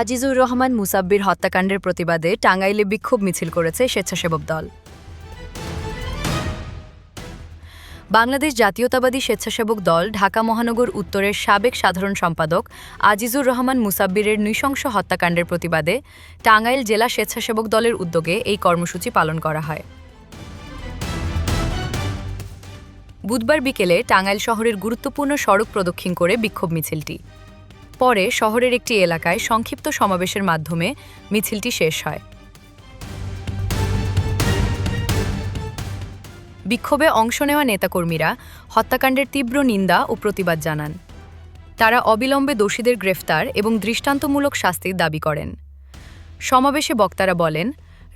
আজিজুর রহমান মুসাব্বির হত্যাকাণ্ডের প্রতিবাদে টাঙ্গাইলে বিক্ষোভ মিছিল করেছে স্বেচ্ছাসেবক দল। বাংলাদেশ জাতীয়তাবাদী স্বেচ্ছাসেবক দল ঢাকা মহানগর উত্তরের সাবেক সাধারণ সম্পাদক আজিজুর রহমান মুসাব্বিরের নৃশংস হত্যাকাণ্ডের প্রতিবাদে টাঙ্গাইল জেলা স্বেচ্ছাসেবক দলের উদ্যোগে এই কর্মসূচি পালন করা হয়। বুধবার বিকেলে টাঙ্গাইল শহরের গুরুত্বপূর্ণ সড়ক প্রদক্ষিণ করে বিক্ষোভ মিছিলটি। পরে শহরের একটি এলাকায় সংক্ষিপ্ত সমাবেশের মাধ্যমে মিছিলটি শেষ হয়। বিক্ষোভে অংশ নেওয়া নেতাকর্মীরা হত্যাকাণ্ডের তীব্র নিন্দা ও প্রতিবাদ জানান। তারা অবিলম্বে দোষীদের গ্রেফতার এবং দৃষ্টান্তমূলক শাস্তির দাবি করেন। সমাবেশে বক্তারা বলেন,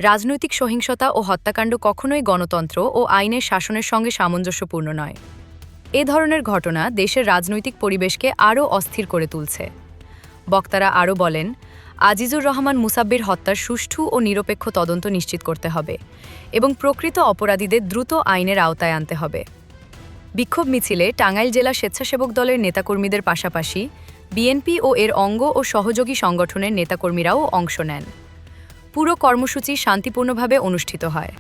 রাজনৈতিক সহিংসতা ও হত্যাকাণ্ড কখনোই গণতন্ত্র ও আইনের শাসনের সঙ্গে সামঞ্জস্যপূর্ণ নয়। এ ধরনের ঘটনা দেশের রাজনৈতিক পরিবেশকে আরও অস্থির করে তুলছে। বক্তারা আরও বলেন, আজিজুর রহমান মুসাব্বির হত্যার সুষ্ঠু ও নিরপেক্ষ তদন্ত নিশ্চিত করতে হবে এবং প্রকৃত অপরাধীদের দ্রুত আইনের আওতায় আনতে হবে। বিক্ষোভ মিছিলে টাঙ্গাইল জেলা স্বেচ্ছাসেবক দলের নেতাকর্মীদের পাশাপাশি বিএনপি ও এর অঙ্গ ও সহযোগী সংগঠনের নেতাকর্মীরাও অংশ নেন। পুরো কর্মসূচি শান্তিপূর্ণভাবে অনুষ্ঠিত হয়।